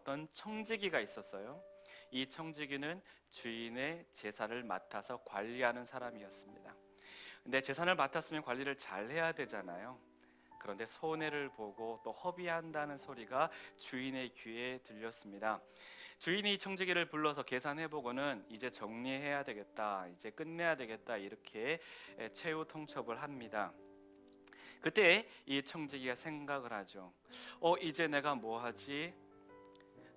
어떤 청지기가 있었어요. 이 청지기는 주인의 재산을 맡아서 관리하는 사람이었습니다. 근데 재산을 맡았으면 관리를 잘 해야 되잖아요. 그런데 손해를 보고 또 허비한다는 소리가 주인의 귀에 들렸습니다. 주인이 이 청지기를 불러서 계산해 보고는 이제 정리해야 되겠다, 이제 끝내야 되겠다, 이렇게 최후 통첩을 합니다. 그때 이 청지기가 생각을 하죠. 이제 내가 뭐 하지?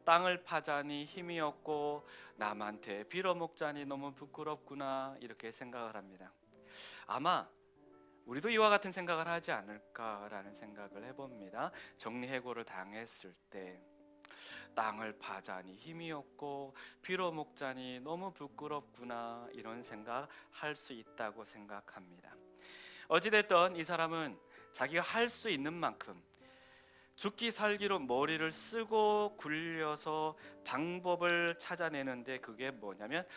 땅을 파자니 힘이 없고 남한테 빌어먹자니 너무 부끄럽구나, 이렇게 생각을 합니다. 아마 우리도 이와 같은 생각을 하지 않을까라는 생각을 해봅니다. 정리해고를 당했을 때 땅을 파자니 힘이 없고 빌어먹자니 너무 부끄럽구나, 이런 생각 할 수 있다고 생각합니다. 어찌됐든 이 사람은 자기가 할 수 있는 만큼 죽기 살기로 머리를 쓰고 굴려서 방법을 찾아내는데, 그게 뭐냐면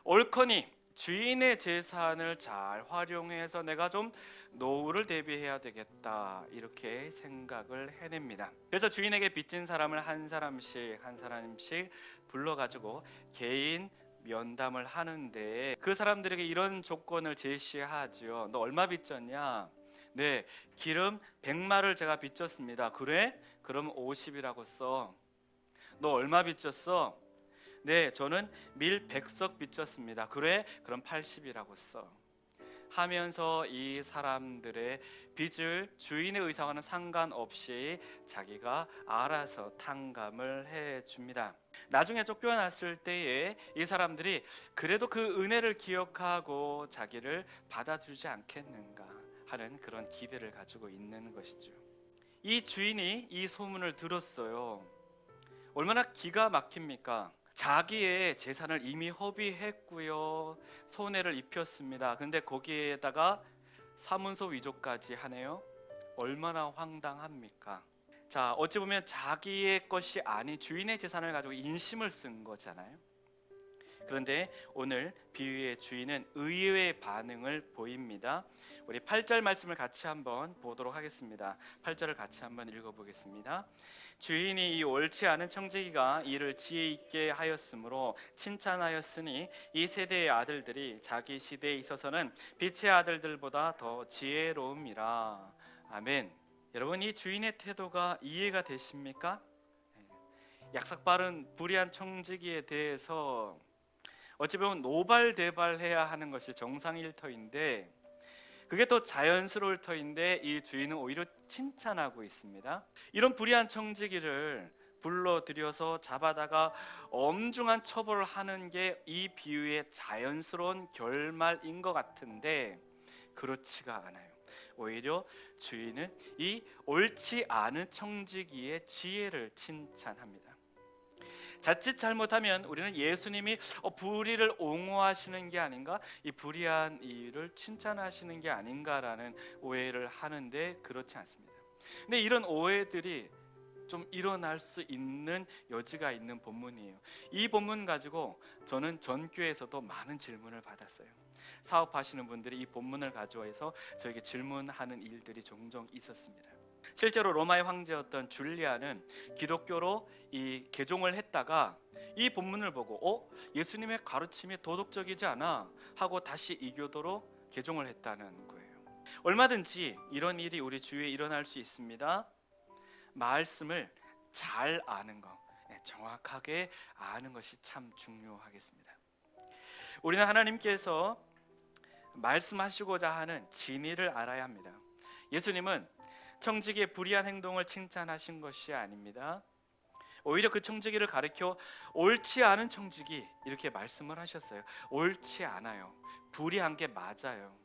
옳거니 주인의 재산을 잘 활용해서 내가 좀 노후를 대비해야 되겠다, 이렇게 생각을 해냅니다. 그래서 주인에게 빚진 사람을 한 사람씩 한 사람씩 불러가지고 개인 면담을 하는데, 그 사람들에게 이런 조건을 제시하죠. 너 얼마 빚졌냐? 네, 기름 100마를 제가 빚졌습니다. 그래? 그럼 50이라고 써. 너 얼마 빚졌어? 네, 저는 밀 100석 빚졌습니다. 그래? 그럼 80이라고 써. 하면서 이 사람들의 빚을 주인의 의사와는 상관없이 자기가 알아서 탕감을 해줍니다. 나중에 쫓겨났을 때에 이 사람들이 그래도 그 은혜를 기억하고 자기를 받아주지 않겠는가 하는 그런 기대를 가지고 있는 것이죠. 이 주인이 이 소문을 들었어요. 얼마나 기가 막힙니까? 자기의 재산을 이미 허비했고요, 손해를 입혔습니다. 근데 거기에다가 사문서 위조까지 하네요. 얼마나 황당합니까? 자, 어찌 보면 자기의 것이 아닌 주인의 재산을 가지고 인심을 쓴 거잖아요. 그런데 오늘 비유의 주인은 의외의 반응을 보입니다. 우리 8절 말씀을 같이 한번 보도록 하겠습니다. 8절을 같이 한번 읽어보겠습니다. 주인이 이 옳지 않은 청지기가 이를 지혜 있게 하였으므로 칭찬하였으니 이 세대의 아들들이 자기 시대에 있어서는 빛의 아들들보다 더 지혜로움이라. 아멘. 여러분, 이 주인의 태도가 이해가 되십니까? 약삭빠른 불의한 청지기에 대해서 어찌 보면 노발대발해야 하는 것이 정상일 터인데, 그게 또 자연스러울 터인데 이 주인은 오히려 칭찬하고 있습니다. 이런 불의한 청지기를 불러들여서 잡아다가 엄중한 처벌을 하는 게 이 비유의 자연스러운 결말인 것 같은데, 그렇지가 않아요. 오히려 주인은 이 옳지 않은 청지기의 지혜를 칭찬합니다. 자칫 잘못하면 우리는 예수님이 불의를 옹호하시는 게 아닌가, 이 불의한 일을 칭찬하시는 게 아닌가라는 오해를 하는데, 그렇지 않습니다. 근데 이런 오해들이 좀 일어날 수 있는 여지가 있는 본문이에요. 이 본문 가지고 저는 전교에서도 많은 질문을 받았어요. 사업하시는 분들이 이 본문을 가져와서 저에게 질문하는 일들이 종종 있었습니다. 실제로 로마의 황제였던 줄리아는 기독교로 이 개종을 했다가 이 본문을 보고 예수님의 가르침이 도덕적이지 않아 하고 다시 이교도로 개종을 했다는 거예요. 얼마든지 이런 일이 우리 주위에 일어날 수 있습니다. 말씀을 잘 아는 것, 정확하게 아는 것이 참 중요하겠습니다. 우리는 하나님께서 말씀하시고자 하는 진리를 알아야 합니다. 예수님은 청지기의 불의한 행동을 칭찬하신 것이 아닙니다. 오히려 그 청지기를 가리켜 옳지 않은 청지기, 이렇게 말씀을 하셨어요. 옳지 않아요. 불의한 게 맞아요.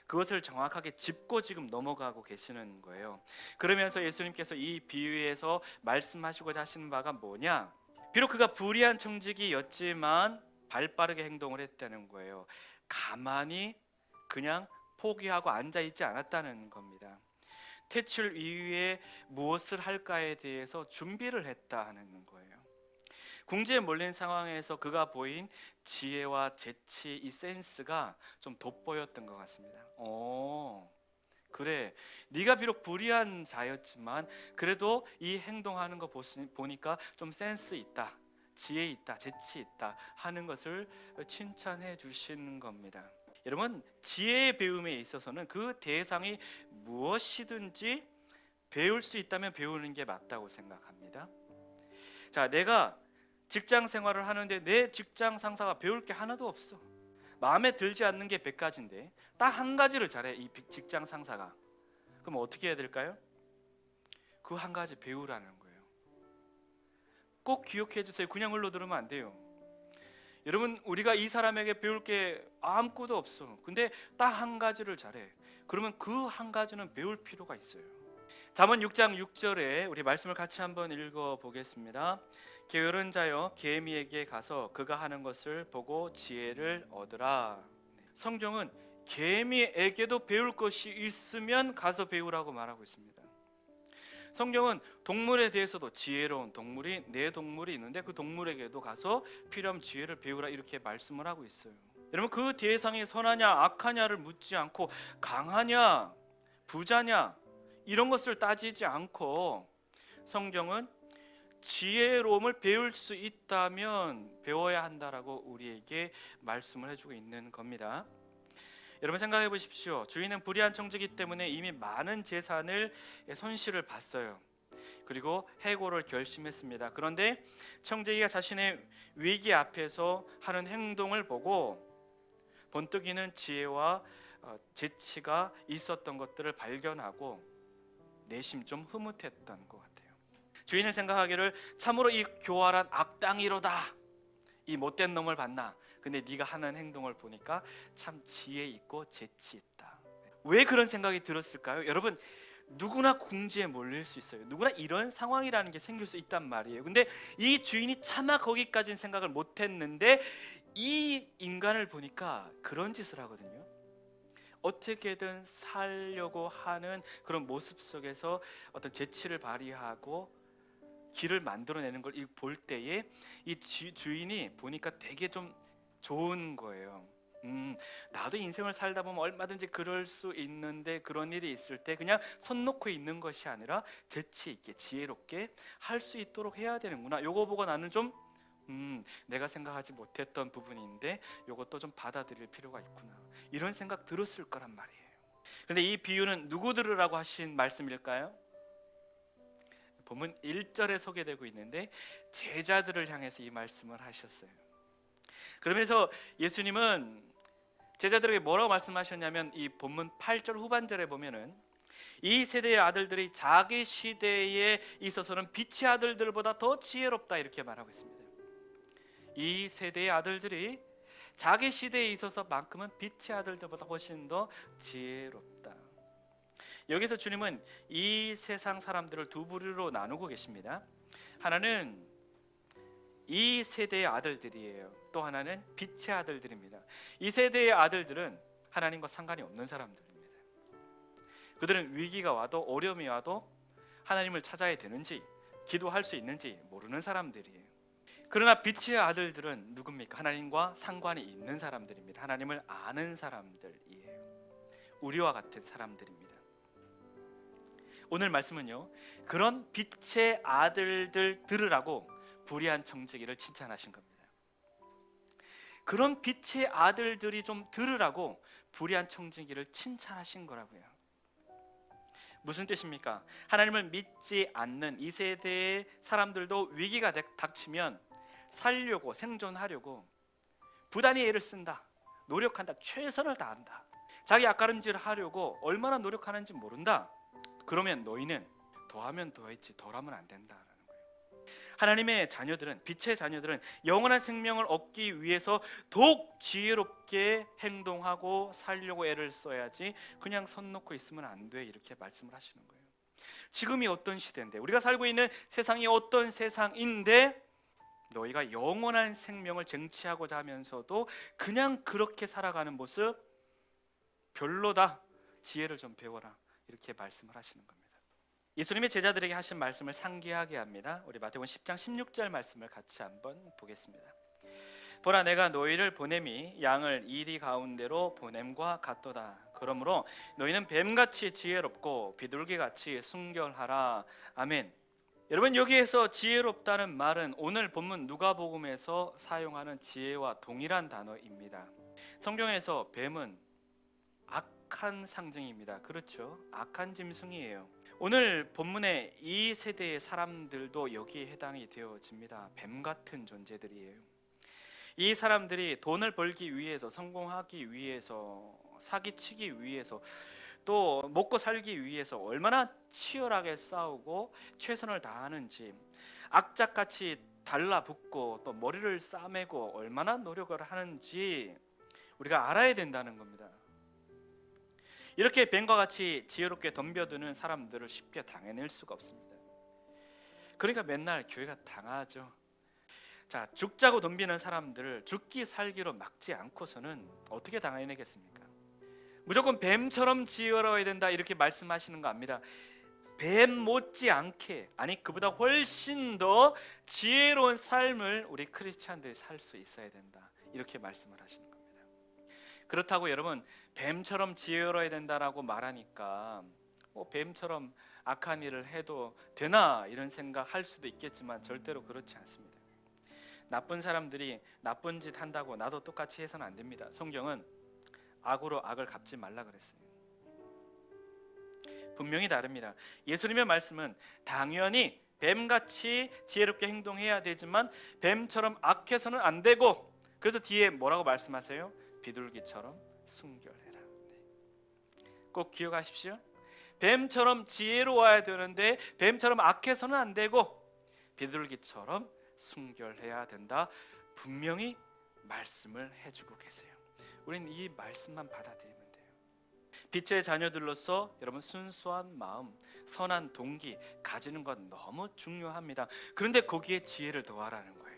그것을 정확하게 짚고 지금 넘어가고 계시는 거예요. 그러면서 예수님께서 이 비유에서 말씀하시고자 하시는 바가 뭐냐? 비록 그가 불의한 청지기였지만 발빠르게 행동을 했다는 거예요. 가만히 그냥 포기하고 앉아있지 않았다는 겁니다. 퇴출 이후에 무엇을 할까에 대해서 준비를 했다 하는 거예요. 궁지에 몰린 상황에서 그가 보인 지혜와 재치, 이 센스가 좀 돋보였던 것 같습니다. 그래, 네가 비록 불의한 자였지만 그래도 이 행동하는 거 보니까 좀 센스 있다, 지혜 있다, 재치 있다 하는 것을 칭찬해 주시는 겁니다. 여러분, 지혜의 배움에 있어서는 그 대상이 무엇이든지 배울 수 있다면 배우는 게 맞다고 생각합니다. 자, 내가 직장 생활을 하는데 내 직장 상사가 배울 게 하나도 없어. 마음에 들지 않는 게 100가지인데 딱 한 가지를 잘해, 이 직장 상사가. 그럼 어떻게 해야 될까요? 그 한 가지 배우라는 거예요. 꼭 기억해 주세요. 그냥 흘러들으면 안 돼요. 여러분, 우리가 이 사람에게 배울 게 아무것도 없어. 근데 딱 한 가지를 잘해. 그러면 그 한 가지는 배울 필요가 있어요. 잠언 6장 6절에 우리 말씀을 같이 한번 읽어 보겠습니다. 게으른 자여 계미에게 가서 그가 하는 것을 보고 지혜를 얻으라. 성경은 개미에게도 배울 것이 있으면 가서 배우라고 말하고 있습니다. 성경은 동물에 대해서도 지혜로운 동물이 내 동물이 있는데 그 동물에게도 가서 필요한 지혜를 배우라 이렇게 말씀을 하고 있어요. 여러분, 그 대상이 선하냐 악하냐를 묻지 않고 강하냐 부자냐 이런 것을 따지지 않고 성경은 지혜로움을 배울 수 있다면 배워야 한다라고 우리에게 말씀을 해주고 있는 겁니다. 여러분, 생각해 보십시오. 주인은 불의한 청지기 때문에 이미 많은 재산을 손실을 봤어요. 그리고 해고를 결심했습니다. 그런데 청지기가 자신의 위기 앞에서 하는 행동을 보고 번뜩이는 지혜와 재치가 있었던 것들을 발견하고 내심 좀 흐뭇했던 것 같아요. 주인은 생각하기를 참으로 이 교활한 악당이로다. 이 못된 놈을 봤나? 근데 네가 하는 행동을 보니까 참 지혜 있고 재치 있다. 왜 그런 생각이 들었을까요? 여러분, 누구나 궁지에 몰릴 수 있어요. 누구나 이런 상황이라는 게 생길 수 있단 말이에요. 근데 이 주인이 차마 거기까지는 생각을 못했는데 이 인간을 보니까 그런 짓을 하거든요. 어떻게든 살려고 하는 그런 모습 속에서 어떤 재치를 발휘하고 길을 만들어내는 걸 볼 때에 이 주인이 보니까 되게 좀 좋은 거예요. 나도 인생을 살다 보면 얼마든지 그럴 수 있는데 그런 일이 있을 때 그냥 손 놓고 있는 것이 아니라 재치 있게 지혜롭게 할 수 있도록 해야 되는구나. 요거 보고 나는 좀 내가 생각하지 못했던 부분인데 요것도 좀 받아들일 필요가 있구나. 이런 생각 들었을 거란 말이에요. 그런데 이 비유는 누구 들으라고 하신 말씀일까요? 본문 1절에 소개되고 있는데 제자들을 향해서 이 말씀을 하셨어요. 그러면서 예수님은 제자들에게 뭐라고 말씀하셨냐면 이 본문 8절 후반절에 보면은 이 세대의 아들들이 자기 시대에 있어서는 빛의 아들들보다 더 지혜롭다 이렇게 말하고 있습니다. 이 세대의 아들들이 자기 시대에 있어서만큼은 빛의 아들들보다 훨씬 더 지혜롭다. 여기서 주님은 이 세상 사람들을 두 부류로 나누고 계십니다. 하나는 이 세대의 아들들이에요. 또 하나는 빛의 아들들입니다. 이 세대의 아들들은 하나님과 상관이 없는 사람들입니다. 그들은 위기가 와도 어려움이 와도 하나님을 찾아야 되는지 기도할 수 있는지 모르는 사람들이에요. 그러나 빛의 아들들은 누굽니까? 하나님과 상관이 있는 사람들입니다. 하나님을 아는 사람들이에요. 우리와 같은 사람들입니다. 오늘 말씀은요, 그런 빛의 아들들 들으라고 불의한 청지기를 칭찬하신 겁니다. 그런 빛의 아들들이 좀 들으라고 불의한 청지기를 칭찬하신 거라고요. 무슨 뜻입니까? 하나님을 믿지 않는 이 세대의 사람들도 위기가 닥치면 살려고 생존하려고 부단히 애를 쓴다, 노력한다, 최선을 다한다. 자기 앞가림질을 하려고 얼마나 노력하는지 모른다. 그러면 너희는 더하면 더했지 덜하면 안 된다라는 거예요. 하나님의 자녀들은, 빛의 자녀들은 영원한 생명을 얻기 위해서 더욱 지혜롭게 행동하고 살려고 애를 써야지 그냥 손 놓고 있으면 안 돼 이렇게 말씀을 하시는 거예요. 지금이 어떤 시대인데, 우리가 살고 있는 세상이 어떤 세상인데 너희가 영원한 생명을 쟁취하고자 하면서도 그냥 그렇게 살아가는 모습 별로다. 지혜를 좀 배워라 이렇게 말씀을 하시는 겁니다. 예수님의 제자들에게 하신 말씀을 상기하게 합니다. 우리 마태복음 10장 16절 말씀을 같이 한번 보겠습니다. 보라 내가 너희를 보냄이 양을 이리 가운데로 보냄과 같도다. 그러므로 너희는 뱀같이 지혜롭고 비둘기같이 순결하라. 아멘. 여러분, 여기에서 지혜롭다는 말은 오늘 본문 누가복음에서 사용하는 지혜와 동일한 단어입니다. 성경에서 뱀은 악한 상징입니다. 그렇죠? 악한 짐승이에요. 오늘 본문의 이 세대의 사람들도 여기에 해당이 되어집니다. 뱀 같은 존재들이에요. 이 사람들이 돈을 벌기 위해서, 성공하기 위해서, 사기치기 위해서, 또 먹고 살기 위해서 얼마나 치열하게 싸우고 최선을 다하는지, 악착같이 달라붙고 또 머리를 싸매고 얼마나 노력을 하는지 우리가 알아야 된다는 겁니다. 이렇게 뱀과 같이 지혜롭게 덤벼드는 사람들을 쉽게 당해낼 수가 없습니다. 그러니까 맨날 교회가 당하죠. 자, 죽자고 덤비는 사람들을 죽기 살기로 막지 않고서는 어떻게 당해내겠습니까? 무조건 뱀처럼 지혜로워야 된다 이렇게 말씀하시는 거 압니다. 뱀 못지않게, 아니 그보다 훨씬 더 지혜로운 삶을 우리 크리스찬들이 살 수 있어야 된다 이렇게 말씀을 하시는 겁니다. 그렇다고 여러분 뱀처럼 지혜로워야 된다라고 말하니까 뱀처럼 악한 일을 해도 되나 이런 생각할 수도 있겠지만 절대로 그렇지 않습니다. 나쁜 사람들이 나쁜 짓 한다고 나도 똑같이 해서는 안 됩니다. 성경은 악으로 악을 갚지 말라 그랬어요. 분명히 다릅니다. 예수님의 말씀은 당연히 뱀같이 지혜롭게 행동해야 되지만 뱀처럼 악해서는 안 되고, 그래서 뒤에 뭐라고 말씀하세요? 비둘기처럼 순결해라. 꼭 기억하십시오. 뱀처럼 지혜로워야 되는데 뱀처럼 악해서는 안 되고 비둘기처럼 순결해야 된다. 분명히 말씀을 해주고 계세요. 우리는 이 말씀만 받아들이면 돼요. 빛의 자녀들로서 여러분 순수한 마음, 선한 동기 가지는 건 너무 중요합니다. 그런데 거기에 지혜를 더하라는 거예요.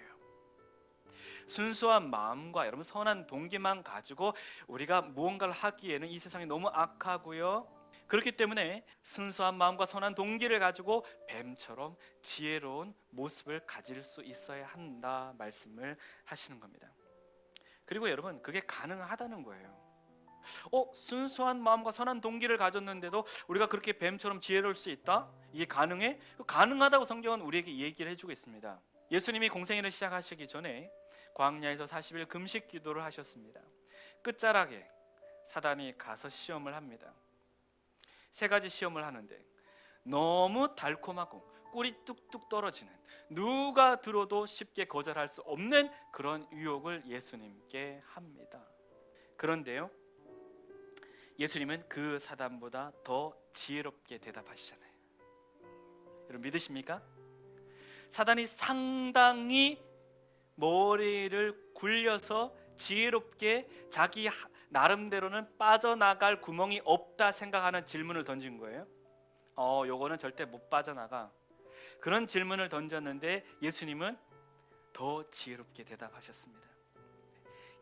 순수한 마음과 여러분 선한 동기만 가지고 우리가 무언가를 하기에는 이 세상이 너무 악하고요. 그렇기 때문에 순수한 마음과 선한 동기를 가지고 뱀처럼 지혜로운 모습을 가질 수 있어야 한다 말씀을 하시는 겁니다. 그리고 여러분 그게 가능하다는 거예요. 순수한 마음과 선한 동기를 가졌는데도 우리가 그렇게 뱀처럼 지혜로울 수 있다? 이게 가능해? 가능하다고 성경은 우리에게 얘기를 해주고 있습니다. 예수님이 공생애를 시작하시기 전에 광야에서 40일 금식 기도를 하셨습니다. 끝자락에 사단이 가서 시험을 합니다. 세 가지 시험을 하는데 너무 달콤하고 꿀이 뚝뚝 떨어지는, 누가 들어도 쉽게 거절할 수 없는 그런 유혹을 예수님께 합니다. 그런데요, 예수님은 그 사단보다 더 지혜롭게 대답하시잖아요. 여러분 믿으십니까? 사단이 상당히 머리를 굴려서 지혜롭게 자기 나름대로는 빠져나갈 구멍이 없다 생각하는 질문을 던진 거예요. 요거는 절대 못 빠져나가. 그런 질문을 던졌는데 예수님은 더 지혜롭게 대답하셨습니다.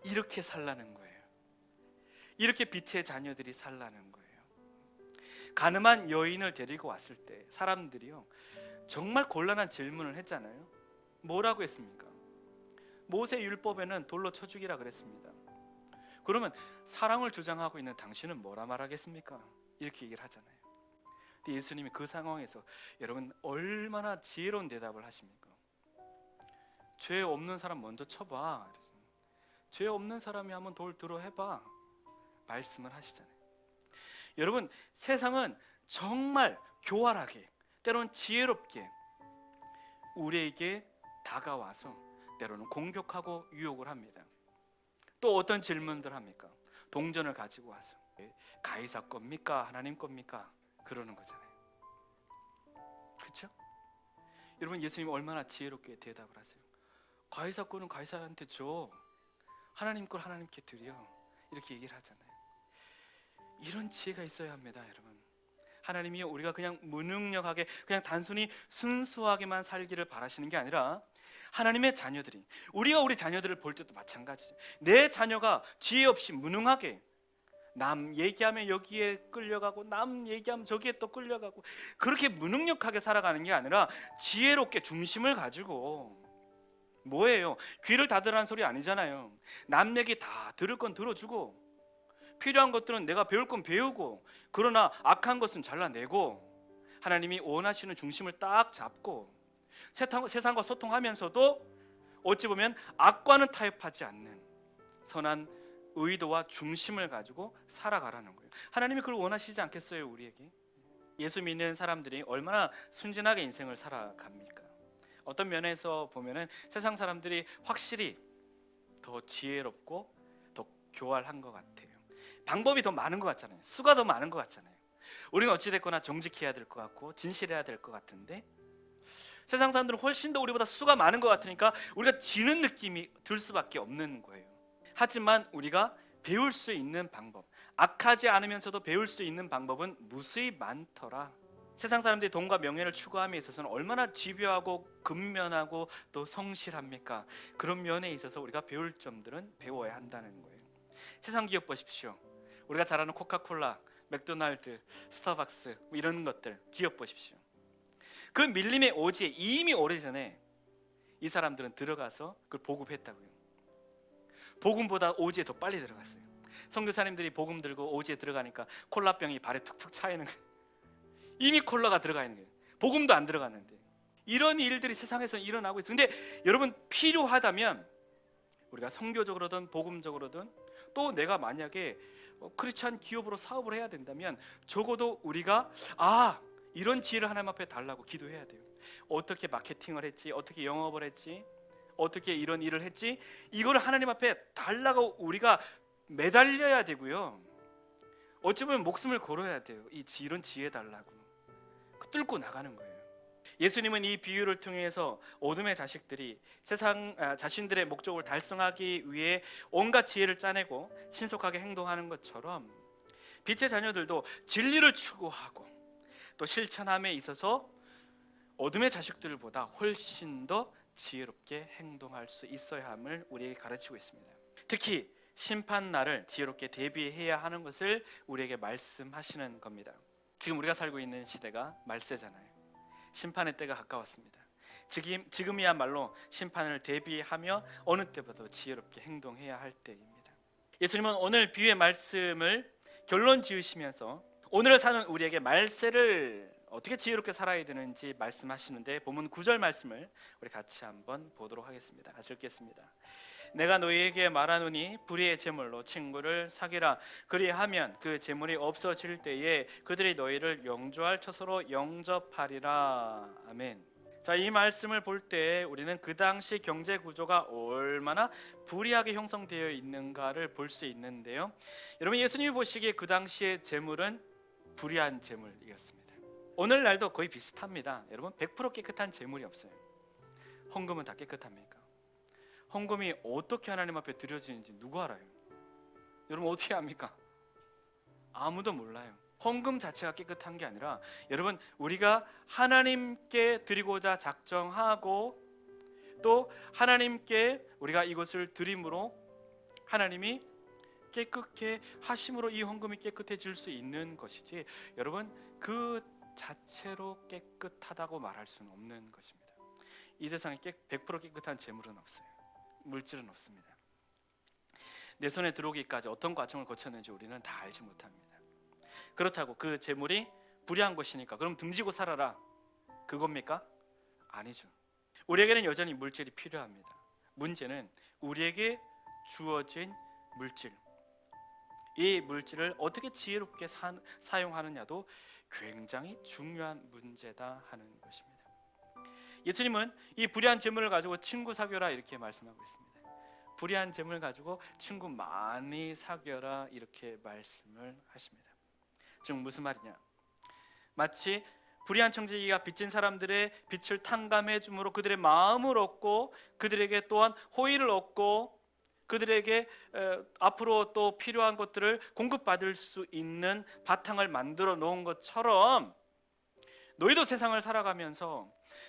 이렇게 살라는 거예요. 이렇게 빛의 자녀들이 살라는 거예요. 가늠한 여인을 데리고 왔을 때 사람들이요 정말 곤란한 질문을 했잖아요. 뭐라고 했습니까? 모세 율법에는 돌로 쳐 죽이라 그랬습니다. 그러면 사랑을 주장하고 있는 당신은 뭐라 말하겠습니까? 이렇게 얘기를 하잖아요. 근데 예수님이 그 상황에서 여러분 얼마나 지혜로운 대답을 하십니까? 죄 없는 사람 먼저 쳐봐. 죄 없는 사람이 한번 돌 들어 해봐 말씀을 하시잖아요. 여러분 세상은 정말 교활하게 때로는 지혜롭게 우리에게 다가와서 때로는 공격하고 유혹을 합니다. 또 어떤 질문들 합니까? 동전을 가지고 와서 가이사 겁니까? 하나님 겁니까? 그러는 거잖아요. 그렇죠? 여러분 예수님 얼마나 지혜롭게 대답을 하세요. 가이사 거는 가이사한테 줘, 하나님 걸 하나님께 드려, 이렇게 얘기를 하잖아요. 이런 지혜가 있어야 합니다. 여러분 하나님이 우리가 그냥 무능력하게 그냥 단순히 순수하게만 살기를 바라시는 게 아니라 하나님의 자녀들이, 우리가 우리 자녀들을 볼 때도 마찬가지죠. 내 자녀가 지혜 없이 무능하게 남 얘기하면 여기에 끌려가고 남 얘기하면 저기에 또 끌려가고 그렇게 무능력하게 살아가는 게 아니라 지혜롭게 중심을 가지고 뭐예요? 귀를 닫으라는 소리 아니잖아요. 남 얘기 다 들을 건 들어주고, 필요한 것들은 내가 배울 건 배우고, 그러나 악한 것은 잘라내고, 하나님이 원하시는 중심을 딱 잡고 세상과 소통하면서도 어찌 보면 악과는 타협하지 않는 선한 의도와 중심을 가지고 살아가라는 거예요. 하나님이 그걸 원하시지 않겠어요, 우리에게? 예수 믿는 사람들이 얼마나 순진하게 인생을 살아갑니까? 어떤 면에서 보면은 세상 사람들이 확실히 더 지혜롭고 더 교활한 것 같아요. 방법이 더 많은 것 같잖아요. 수가 더 많은 것 같잖아요. 우리가 어찌됐거나 정직해야 될 것 같고 진실해야 될 것 같은데, 세상 사람들은 훨씬 더 우리보다 수가 많은 것 같으니까 우리가 지는 느낌이 들 수밖에 없는 거예요. 하지만 우리가 배울 수 있는 방법, 악하지 않으면서도 배울 수 있는 방법은 무수히 많더라. 세상 사람들이 돈과 명예를 추구함에 있어서는 얼마나 집요하고 근면하고 또 성실합니까? 그런 면에 있어서 우리가 배울 점들은 배워야 한다는 거예요. 세상 기업 보십시오. 우리가 잘 아는 코카콜라, 맥도날드, 스타벅스 이런 것들 기업 보십시오. 그 밀림의 오지에 이미 오래전에 이 사람들은 들어가서 그걸 보급했다고요. 복음보다 오지에 더 빨리 들어갔어요. 선교사님들이 복음 들고 오지에 들어가니까 콜라병이 발에 툭툭 차이는 거예요. 이미 콜라가 들어가 있는 거예요. 복음도 안 들어갔는데. 이런 일들이 세상에서 일어나고 있어요. 근데 여러분, 필요하다면 우리가 선교적으로든 복음적으로든, 또 내가 만약에 크리스찬 기업으로 사업을 해야 된다면 적어도 우리가 이런 지혜를 하나님 앞에 달라고 기도해야 돼요. 어떻게 마케팅을 했지, 어떻게 영업을 했지, 어떻게 이런 일을 했지, 이걸 하나님 앞에 달라고 우리가 매달려야 되고요. 어찌 보면 목숨을 걸어야 돼요. 이런 지혜 달라고 뚫고 나가는 거예요. 예수님은 이 비유를 통해서 어둠의 자식들이 자신들의 목적을 달성하기 위해 온갖 지혜를 짜내고 신속하게 행동하는 것처럼 빛의 자녀들도 진리를 추구하고 또 실천함에 있어서 어둠의 자식들보다 훨씬 더 지혜롭게 행동할 수 있어야 함을 우리에게 가르치고 있습니다. 특히 심판날을 지혜롭게 대비해야 하는 것을 우리에게 말씀하시는 겁니다. 지금 우리가 살고 있는 시대가 말세잖아요. 심판의 때가 가까웠습니다. 지금이야말로 심판을 대비하며 어느 때보다 지혜롭게 행동해야 할 때입니다. 예수님은 오늘 비유의 말씀을 결론 지으시면서 오늘을 사는 우리에게 말세를 어떻게 지혜롭게 살아야 되는지 말씀하시는데, 본문 9절 말씀을 우리 같이 한번 보도록 하겠습니다. 같이 읽겠습니다. 내가 너희에게 말하노니 불의의 제물로 친구를 사귀라. 그리하면 그 제물이 없어질 때에 그들이 너희를 영조할 처소로 영접하리라. 아멘. 자, 이 말씀을 볼 때 우리는 그 당시 경제 구조가 얼마나 불이하게 형성되어 있는가를 볼 수 있는데요. 여러분, 예수님이 보시기에 그 당시의 제물은 불의한 제물이었습니다. 오늘날도 거의 비슷합니다. 여러분, 100% 깨끗한 제물이 없어요. 헌금은 다 깨끗합니까? 헌금이 어떻게 하나님 앞에 드려지는지 누구 알아요? 여러분, 어떻게 압니까? 아무도 몰라요. 헌금 자체가 깨끗한 게 아니라, 여러분, 우리가 하나님께 드리고자 작정하고 또 하나님께 우리가 이것을 드림으로 하나님이 깨끗게 하심으로 이 헌금이 깨끗해질 수 있는 것이지, 여러분, 그 자체로 깨끗하다고 말할 수는 없는 것입니다. 이 세상에 100% 깨끗한 재물은 없어요. 물질은 없습니다. 내 손에 들어오기까지 어떤 과정을 거쳤는지 우리는 다 알지 못합니다. 그렇다고 그 재물이 불의한 것이니까 그럼 등지고 살아라, 그겁니까? 아니죠. 우리에게는 여전히 물질이 필요합니다. 문제는 우리에게 주어진 물질, 이 물질을 어떻게 지혜롭게 사용하느냐도 굉장히 중요한 문제다 하는 것입니다. 예수님은 이 불의한 재물을 가지고 친구 사귀어라 이렇게 말씀하고 있습니다. 불의한 재물 가지고 친구 많이 사귀어라 이렇게 말씀을 하십니다. 즉 무슨 말이냐? 마치 불의한 청지기가 빚진 사람들의 빚을 탕감해 줌으로 그들의 마음을 얻고 그들에게 또한 호의를 얻고 그들에게 앞으로 또 필요한 것들을 공급받을 수 있는 바탕을 만들어 놓은 것처럼, 너희도 세상을 살아가면서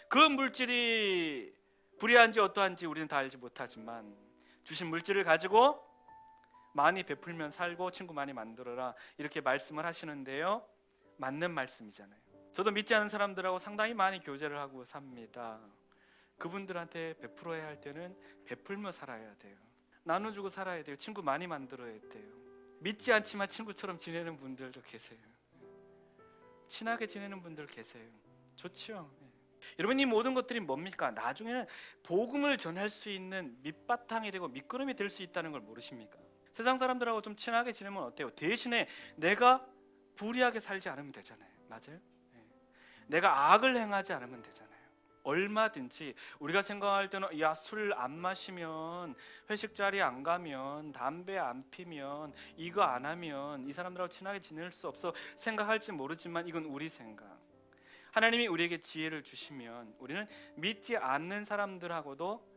그 물질이 불의한지 어떠한지 우리는 다 알지 못하지만 주신 물질을 가지고 많이 베풀면 살고 친구 많이 만들어라 이렇게 말씀을 하시는데요, 맞는 말씀이잖아요. 저도 믿지 않는 사람들하고 상당히 많이 교제를 하고 삽니다. 그분들한테 베풀어야 할 때는 베풀며 살아야 돼요. 나눠주고 살아야 돼요. 친구 많이 만들어야 돼요. 믿지 않지만 친구처럼 지내는 분들도 계세요. 친하게 지내는 분들 계세요. 좋죠. 여러분, 이 모든 것들이 뭡니까? 나중에는 복음을 전할 수 있는 밑바탕이 되고 밑거름이 될 수 있다는 걸 모르십니까? 세상 사람들하고 좀 친하게 지내면 어때요? 대신에 내가 불의하게 살지 않으면 되잖아요. 맞아요? 내가 악을 행하지 않으면 되잖아요. 얼마든지 우리가 생각할 때는 야, 술 안 마시면, 회식 자리 안 가면, 담배 안 피면, 이거 안 하면 이 사람들하고 친하게 지낼 수 없어 생각할지 모르지만 이건 우리 생각. 하나님이 우리에게 지혜를 주시면 우리는 믿지 않는 사람들하고도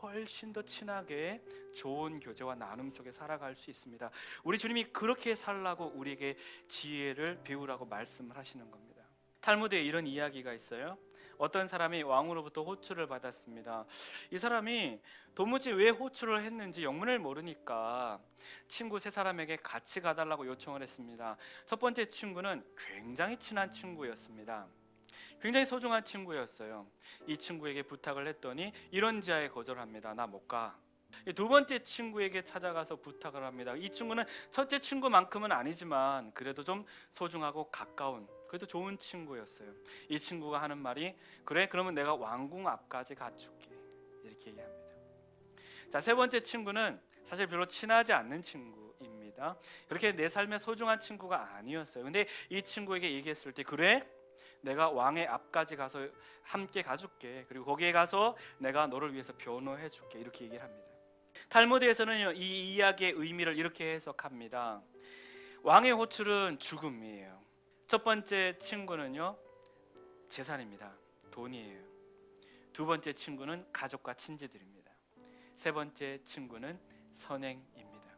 훨씬 더 친하게 좋은 교제와 나눔 속에 살아갈 수 있습니다. 우리 주님이 그렇게 살라고 우리에게 지혜를 배우라고 말씀을 하시는 겁니다. 탈무드에 이런 이야기가 있어요. 어떤 사람이 왕으로부터 호출을 받았습니다. 이 사람이 도무지 왜 호출을 했는지 영문을 모르니까 친구 세 사람에게 같이 가달라고 요청을 했습니다. 첫 번째 친구는 굉장히 친한 친구였습니다. 굉장히 소중한 친구였어요. 이 친구에게 부탁을 했더니 이런지하에 거절합니다. 나 못 가. 두 번째 친구에게 찾아가서 부탁을 합니다. 이 친구는 첫째 친구만큼은 아니지만 그래도 좀 소중하고 가까운, 그래도 좋은 친구였어요. 이 친구가 하는 말이 그래, 그러면 내가 왕궁 앞까지 가줄게, 이렇게 얘기합니다. 자, 세 번째 친구는 사실 별로 친하지 않는 친구입니다. 그렇게 내 삶에 소중한 친구가 아니었어요. 근데 이 친구에게 얘기했을 때 그래? 내가 왕의 앞까지 가서 함께 가줄게. 그리고 거기에 가서 내가 너를 위해서 변호해 줄게. 이렇게 얘기를 합니다. 탈무드에서는 이 이야기의 의미를 이렇게 해석합니다. 왕의 호출은 죽음이에요. 첫 번째 친구는요, 재산입니다. 돈이에요. 두 번째 친구는 가족과 친지들입니다. 세 번째 친구는 선행입니다.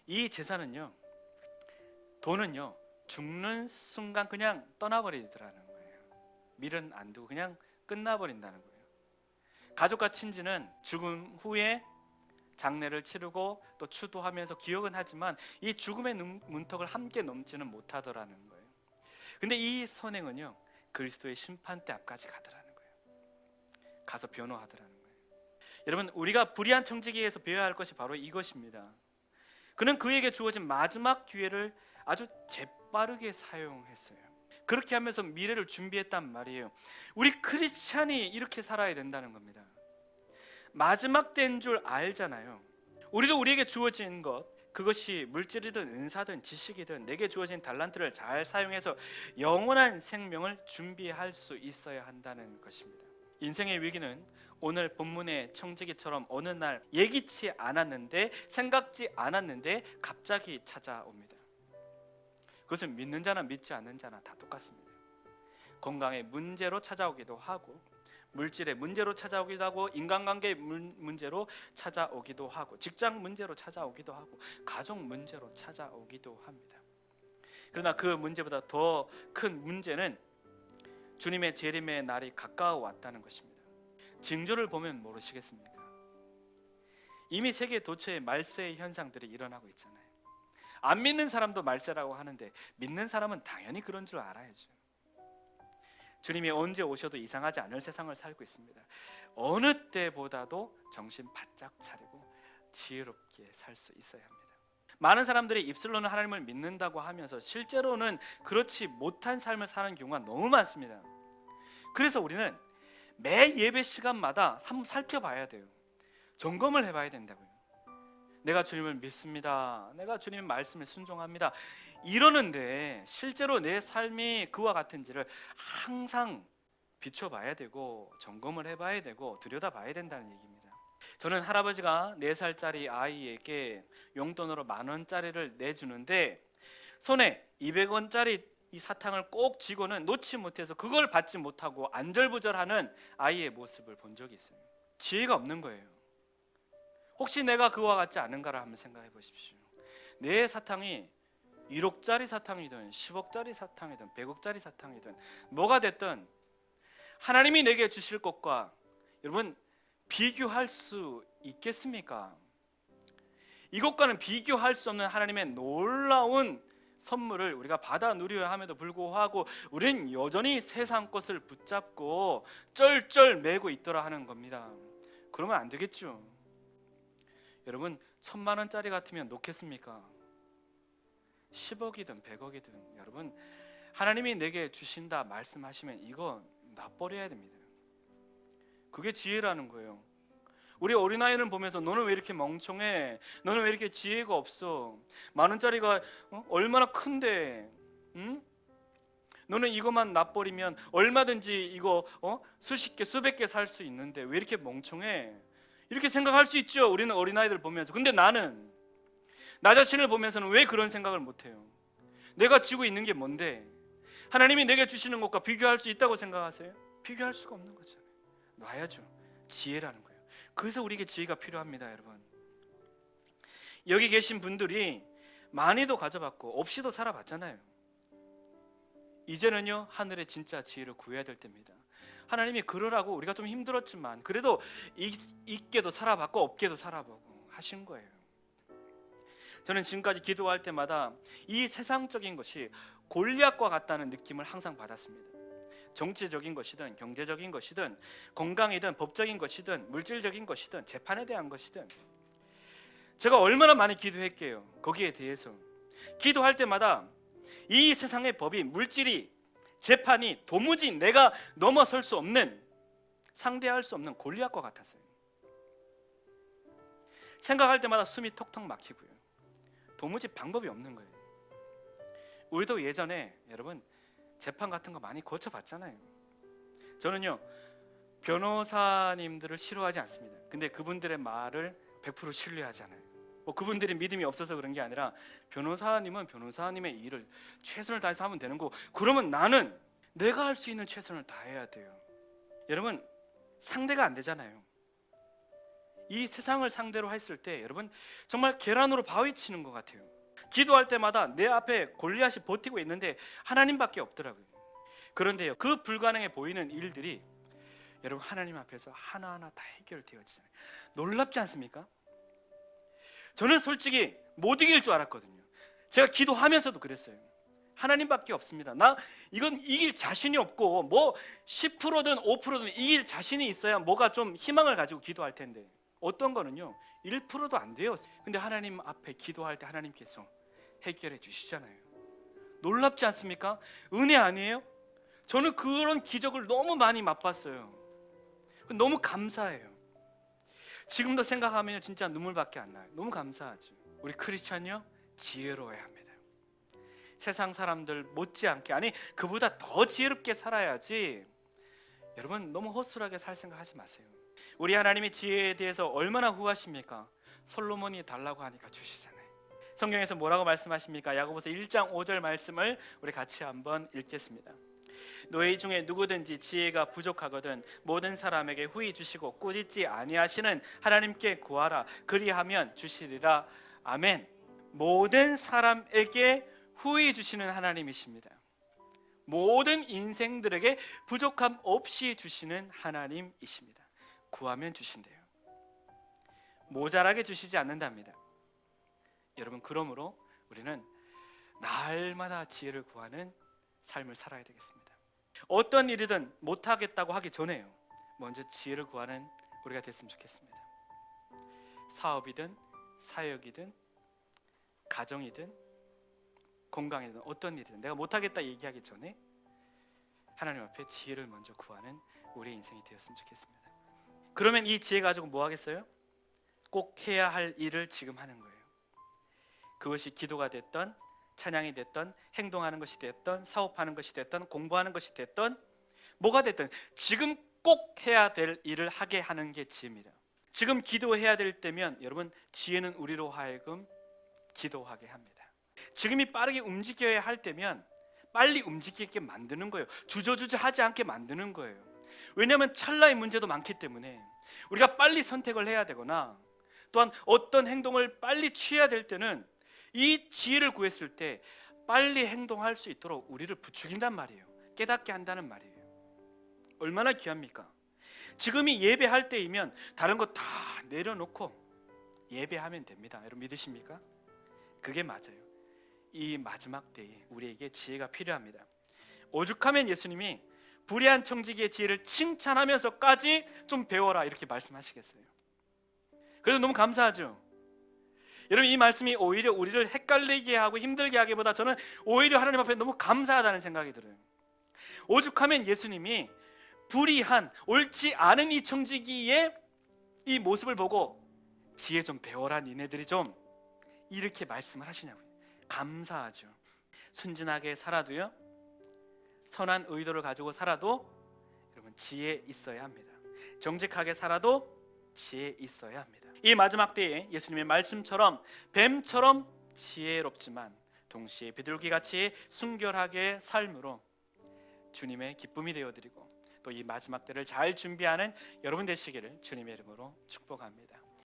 이 재산은요, 돈은요, 죽는 순간 그냥 떠나버리더라는 거예요. 밀은 안 두고 그냥 끝나버린다는 거예요. 가족과 친지는 죽음 후에 장례를 치르고 또 추도하면서 기억은 하지만 이 죽음의 문턱을 함께 넘지는 못하더라는 거예요. 근데 이 선행은요, 그리스도의 심판대 앞까지 가더라는 거예요. 가서 변호하더라는 거예요. 여러분, 우리가 불의한 청지기에서 배워야 할 것이 바로 이것입니다. 그는 그에게 주어진 마지막 기회를 아주 재빠르게 사용했어요. 그렇게 하면서 미래를 준비했단 말이에요. 우리 크리스찬이 이렇게 살아야 된다는 겁니다. 마지막 때인 줄 알잖아요. 우리도 우리에게 주어진 것, 그것이 물질이든 은사든 지식이든 내게 주어진 달란트를 잘 사용해서 영원한 생명을 준비할 수 있어야 한다는 것입니다. 인생의 위기는 오늘 본문의 청지기처럼 어느 날 예기치 않았는데, 생각지 않았는데 갑자기 찾아옵니다. 그것은 믿는 자나 믿지 않는 자나 다 똑같습니다. 건강의 문제로 찾아오기도 하고, 물질의 문제로 찾아오기도 하고, 인간관계의 문제로 찾아오기도 하고, 직장 문제로 찾아오기도 하고, 가족 문제로 찾아오기도 합니다. 그러나 그 문제보다 더 큰 문제는 주님의 재림의 날이 가까워 왔다는 것입니다. 징조를 보면 모르시겠습니까? 이미 세계 도처에 말세의 현상들이 일어나고 있잖아요. 안 믿는 사람도 말세라고 하는데 믿는 사람은 당연히 그런 줄 알아야죠. 주님이 언제 오셔도 이상하지 않을 세상을 살고 있습니다. 어느 때보다도 정신 바짝 차리고 지혜롭게 살 수 있어야 합니다. 많은 사람들이 입술로는 하나님을 믿는다고 하면서 실제로는 그렇지 못한 삶을 사는 경우가 너무 많습니다. 그래서 우리는 매 예배 시간마다 한번 살펴봐야 돼요. 점검을 해봐야 된다고요. 내가 주님을 믿습니다. 내가 주님 말씀에 순종합니다. 이러는데 실제로 내 삶이 그와 같은지를 항상 비춰봐야 되고 점검을 해봐야 되고 들여다봐야 된다는 얘기입니다. 저는 할아버지가 4살짜리 아이에게 용돈으로 10,000원짜리를 내주는데 손에 200원짜리 이 사탕을 꼭 쥐고는 놓지 못해서 그걸 받지 못하고 안절부절하는 아이의 모습을 본 적이 있어요. 지혜가 없는 거예요. 혹시 내가 그와 같지 않은가를 한번 생각해 보십시오. 내 사탕이 1억짜리 사탕이든 10억짜리 사탕이든 100억짜리 사탕이든 뭐가 됐든 하나님이 내게 주실 것과 여러분 비교할 수 있겠습니까? 이것과는 비교할 수 없는 하나님의 놀라운 선물을 우리가 받아 누려야 함에도 불구하고 우리는 여전히 세상 것을 붙잡고 쩔쩔 매고 있더라 하는 겁니다. 그러면 안 되겠죠. 여러분, 1,000만 원짜리 같으면 놓겠습니까? 10억이든 100억이든 여러분, 하나님이 내게 주신다 말씀하시면 이거 놔버려야 됩니다. 그게 지혜라는 거예요. 우리 어린아이를 보면서 너는 왜 이렇게 멍청해? 너는 왜 이렇게 지혜가 없어? 10,000원짜리가 얼마나 큰데? 응? 너는 이것만 놔버리면 얼마든지 이거 수십 개 수백 개 살 수 있는데 왜 이렇게 멍청해? 이렇게 생각할 수 있죠. 우리는 어린아이들 보면서. 근데 나는 나 자신을 보면서는 왜 그런 생각을 못해요? 내가 지고 있는 게 뭔데? 하나님이 내게 주시는 것과 비교할 수 있다고 생각하세요? 비교할 수가 없는 거잖아요. 놔야죠. 지혜라는 거예요. 그래서 우리에게 지혜가 필요합니다, 여러분. 여기 계신 분들이 많이도 가져봤고 없이도 살아봤잖아요. 이제는요, 하늘의 진짜 지혜를 구해야 될 때입니다. 하나님이 그러라고 우리가 좀 힘들었지만 그래도 있게도 살아봤고 없게도 살아보고 하신 거예요. 저는 지금까지 기도할 때마다 이 세상적인 것이 골리앗과 같다는 느낌을 항상 받았습니다. 정치적인 것이든 경제적인 것이든 건강이든 법적인 것이든 물질적인 것이든 재판에 대한 것이든 제가 얼마나 많이 기도했게요. 거기에 대해서 기도할 때마다 이 세상의 법이, 물질이, 재판이 도무지 내가 넘어설 수 없는, 상대할 수 없는 골리앗과 같았어요. 생각할 때마다 숨이 턱턱 막히고요. 도무지 방법이 없는 거예요. 우리도 예전에 여러분 재판 같은 거 많이 거쳐봤잖아요. 저는요, 변호사님들을 싫어하지 않습니다. 근데 그분들의 말을 100% 신뢰하잖아요. 뭐 그분들이 믿음이 없어서 그런 게 아니라 변호사님은 변호사님의 일을 최선을 다해서 하면 되는 거고, 그러면 나는 내가 할 수 있는 최선을 다해야 돼요. 여러분, 상대가 안 되잖아요. 이 세상을 상대로 했을 때 여러분 정말 계란으로 바위 치는 것 같아요. 기도할 때마다 내 앞에 골리앗이 버티고 있는데 하나님밖에 없더라고요. 그런데요, 그 불가능해 보이는 일들이 여러분 하나님 앞에서 하나하나 다 해결되어지잖아요. 놀랍지 않습니까? 저는 솔직히 못 이길 줄 알았거든요. 제가 기도하면서도 그랬어요. 하나님밖에 없습니다. 나 이건 이길 자신이 없고 뭐 10%든 5%든 이길 자신이 있어야 뭐가 좀 희망을 가지고 기도할 텐데 어떤 거는요 1%도 안 돼요. 근데 하나님 앞에 기도할 때 하나님께서 해결해 주시잖아요. 놀랍지 않습니까? 은혜 아니에요? 저는 그런 기적을 너무 많이 맛봤어요. 너무 감사해요. 지금도 생각하면 진짜 눈물밖에 안 나요. 너무 감사하죠. 우리 크리스찬이요 지혜로워야 합니다. 세상 사람들 못지않게, 아니 그보다 더 지혜롭게 살아야지. 여러분 너무 허술하게 살 생각하지 마세요. 우리 하나님이 지혜에 대해서 얼마나 후하십니까? 솔로몬이 달라고 하니까 주시잖아요. 성경에서 뭐라고 말씀하십니까? 야고보서 1장 5절 말씀을 우리 같이 한번 읽겠습니다. 너희 중에 누구든지 지혜가 부족하거든 모든 사람에게 후히 주시고 꾸짖지 아니하시는 하나님께 구하라. 그리하면 주시리라. 아멘. 모든 사람에게 후히 주시는 하나님이십니다. 모든 인생들에게 부족함 없이 주시는 하나님이십니다. 구하면 주신대요. 모자라게 주시지 않는답니다. 여러분, 그러므로 우리는 날마다 지혜를 구하는 삶을 살아야 되겠습니다. 어떤 일이든 못하겠다고 하기 전에요 먼저 지혜를 구하는 우리가 됐으면 좋겠습니다. 사업이든 사역이든 가정이든 건강이든 어떤 일이든 내가 못하겠다 얘기하기 전에 하나님 앞에 지혜를 먼저 구하는 우리의 인생이 되었으면 좋겠습니다. 그러면 이 지혜 가지고 뭐 하겠어요? 꼭 해야 할 일을 지금 하는 거예요. 그것이 기도가 됐던, 찬양이 됐던, 행동하는 것이 됐던, 사업하는 것이 됐던, 공부하는 것이 됐던, 뭐가 됐든 지금 꼭 해야 될 일을 하게 하는 게 지혜입니다. 지금 기도해야 될 때면 여러분 지혜는 우리로 하여금 기도하게 합니다. 지금이 빠르게 움직여야 할 때면 빨리 움직이게 만드는 거예요. 주저주저 하지 않게 만드는 거예요. 왜냐하면 찰나의 문제도 많기 때문에 우리가 빨리 선택을 해야 되거나 또한 어떤 행동을 빨리 취해야 될 때는 이 지혜를 구했을 때 빨리 행동할 수 있도록 우리를 부추긴단 말이에요. 깨닫게 한다는 말이에요. 얼마나 귀합니까? 지금이 예배할 때이면 다른 거 다 내려놓고 예배하면 됩니다. 여러분 믿으십니까? 그게 맞아요. 이 마지막 때에 우리에게 지혜가 필요합니다. 오죽하면 예수님이 불의한 청지기의 지혜를 칭찬하면서까지 좀 배워라 이렇게 말씀하시겠어요. 그래서 너무 감사하죠. 여러분, 이 말씀이 오히려 우리를 헷갈리게 하고 힘들게 하기보다 저는 오히려 하나님 앞에 너무 감사하다는 생각이 들어요. 오죽하면 예수님이 불의한 옳지 않은 이 청지기의 이 모습을 보고 지혜 좀 배워라 니네들이 좀 이렇게 말씀을 하시냐고요. 감사하죠. 순진하게 살아도요, 선한 의도를 가지고 살아도 여러분 지혜 있어야 합니다. 정직하게 살아도 지혜 있어야 합니다. 이 마지막 때에 예수님의 말씀처럼 뱀처럼 지혜롭지만 동시에 비둘기같이 순결하게 삶으로 주님의 기쁨이 되어드리고 또 이 마지막 때를 잘 준비하는 여러분 되시기를 주님의 이름으로 축복합니다.